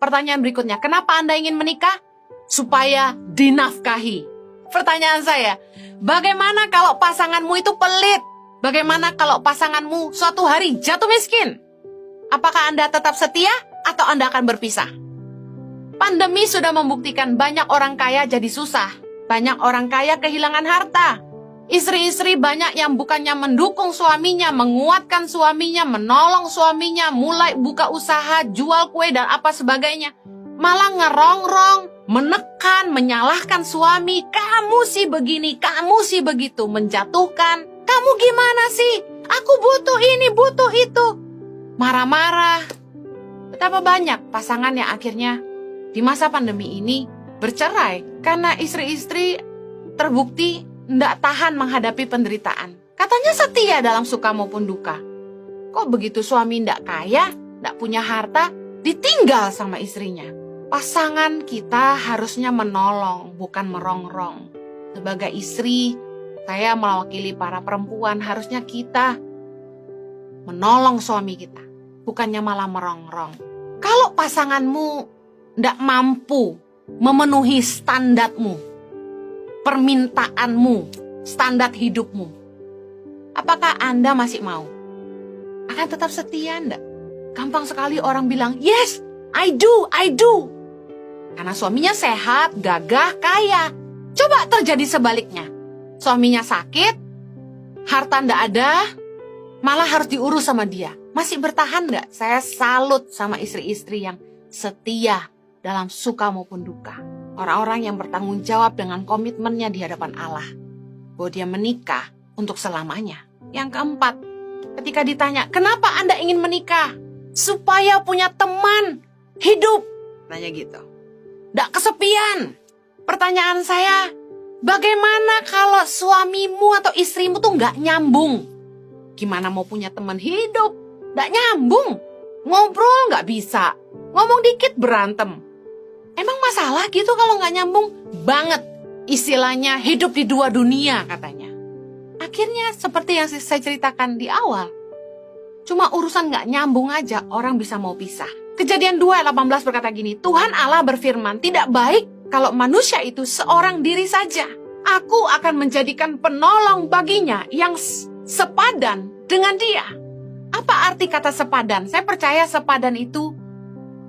Pertanyaan berikutnya, kenapa Anda ingin menikah? Supaya dinafkahi. Pertanyaan saya, bagaimana kalau pasanganmu itu pelit? Bagaimana kalau pasanganmu suatu hari jatuh miskin? Apakah Anda tetap setia atau Anda akan berpisah? Pandemi sudah membuktikan banyak orang kaya jadi susah. Banyak orang kaya kehilangan harta. Istri-istri banyak yang bukannya mendukung suaminya, menguatkan suaminya, menolong suaminya, mulai buka usaha, jual kue dan apa sebagainya. Malah ngerongrong, menekan, menyalahkan suami. Kamu sih begini, kamu sih begitu, menjatuhkan. Kamu gimana sih? Aku butuh ini, butuh itu. Marah-marah. Betapa banyak pasangan yang akhirnya di masa pandemi ini bercerai karena istri-istri terbukti tidak tahan menghadapi penderitaan. Katanya setia dalam suka maupun duka. Kok begitu suami tidak kaya, tidak punya harta, ditinggal sama istrinya? Pasangan kita harusnya menolong, bukan merongrong. Sebagai istri, saya mewakili para perempuan, harusnya kita menolong suami kita, bukannya malah merongrong. Kalau pasanganmu tidak mampu memenuhi standarmu, permintaanmu, standar hidupmu, apakah Anda masih mau? Akan tetap setia enggak? Gampang sekali orang bilang, yes, I do. Karena suaminya sehat, gagah, kaya. Coba terjadi sebaliknya. Suaminya sakit, harta enggak ada, malah harus diurus sama dia. Masih bertahan enggak? Saya salut sama istri-istri yang setia dalam suka maupun duka. Orang-orang yang bertanggung jawab dengan komitmennya di hadapan Allah. Bahwa dia menikah untuk selamanya. Yang keempat, ketika ditanya, kenapa Anda ingin menikah? Supaya punya teman hidup. Nanya gitu. Nggak kesepian. Pertanyaan saya, bagaimana kalau suamimu atau istrimu tuh nggak nyambung? Gimana mau punya teman hidup? Nggak nyambung. Ngobrol nggak bisa. Ngomong dikit berantem. Emang masalah gitu kalau nggak nyambung? Banget. Istilahnya hidup di dua dunia katanya. Akhirnya seperti yang saya ceritakan di awal. Cuma urusan nggak nyambung aja orang bisa mau pisah. Kejadian 2 ayat 18 berkata gini, Tuhan Allah berfirman, tidak baik kalau manusia itu seorang diri saja. Aku akan menjadikan penolong baginya yang sepadan dengan dia. Apa arti kata sepadan? Saya percaya sepadan itu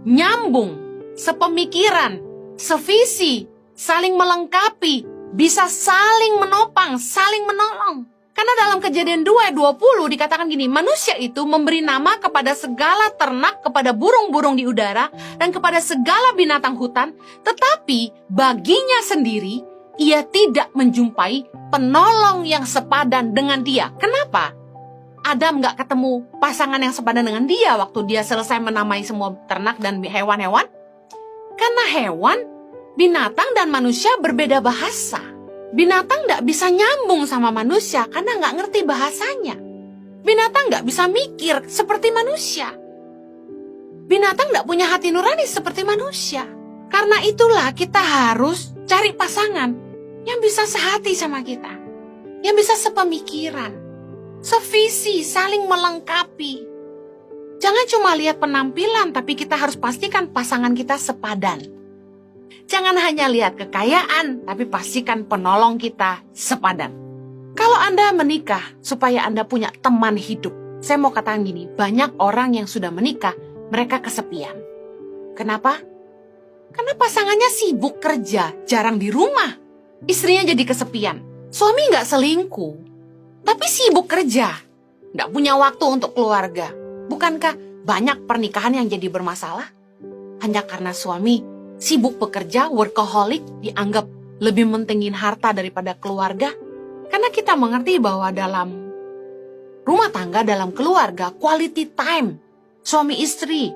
nyambung, sepemikiran, sevisi, saling melengkapi, bisa saling menopang, saling menolong. Karena dalam Kejadian 2 ayat 20 dikatakan gini, manusia itu memberi nama kepada segala ternak, kepada burung-burung di udara, dan kepada segala binatang hutan, tetapi baginya sendiri, ia tidak menjumpai penolong yang sepadan dengan dia. Kenapa? Adam gak ketemu pasangan yang sepadan dengan dia waktu dia selesai menamai semua ternak dan hewan-hewan. Karena hewan, binatang dan manusia berbeda bahasa. Binatang gak bisa nyambung sama manusia karena gak ngerti bahasanya. Binatang gak bisa mikir seperti manusia. Binatang gak punya hati nurani seperti manusia. Karena itulah kita harus cari pasangan yang bisa sehati sama kita. Yang bisa sepemikiran. Sevisi, saling melengkapi. Jangan cuma lihat penampilan, tapi kita harus pastikan pasangan kita sepadan. Jangan hanya lihat kekayaan, tapi pastikan penolong kita sepadan. Kalau Anda menikah supaya Anda punya teman hidup, saya mau katakan gini, banyak orang yang sudah menikah, mereka kesepian. Kenapa? Karena pasangannya sibuk kerja, jarang di rumah. Istrinya jadi kesepian. Suami nggak selingkuh, tapi sibuk kerja, nggak punya waktu untuk keluarga. Bukankah banyak pernikahan yang jadi bermasalah? Hanya karena suami sibuk bekerja, workaholic, dianggap lebih mentingin harta daripada keluarga. Karena kita mengerti bahwa dalam rumah tangga, dalam keluarga, quality time, suami istri,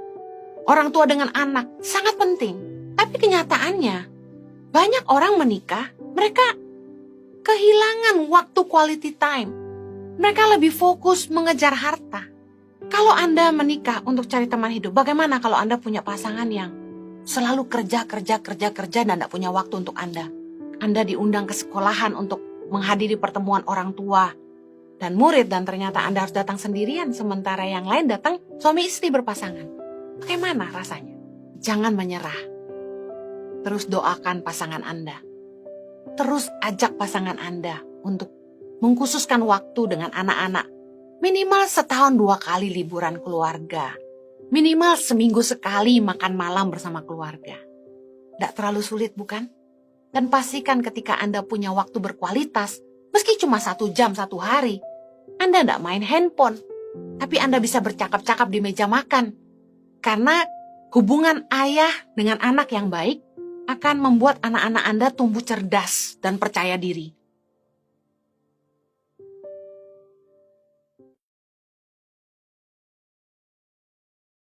orang tua dengan anak, sangat penting. Tapi kenyataannya, banyak orang menikah, mereka kehilangan waktu quality time. Mereka lebih fokus mengejar harta. Kalau Anda menikah untuk cari teman hidup, bagaimana kalau Anda punya pasangan yang selalu kerja dan tidak punya waktu untuk Anda? Anda diundang ke sekolahan untuk menghadiri pertemuan orang tua dan murid, dan ternyata Anda harus datang sendirian, sementara yang lain datang suami istri berpasangan. Bagaimana rasanya? Jangan menyerah. Terus doakan pasangan Anda. Terus ajak pasangan Anda untuk mengkhususkan waktu dengan anak-anak. Minimal setahun 2 kali liburan keluarga. Minimal seminggu sekali makan malam bersama keluarga. Tidak terlalu sulit bukan? Dan pastikan ketika Anda punya waktu berkualitas, meski cuma 1 jam 1 hari, Anda tidak main handphone. Tapi Anda bisa bercakap-cakap di meja makan. Karena hubungan ayah dengan anak yang baik akan membuat anak-anak Anda tumbuh cerdas dan percaya diri.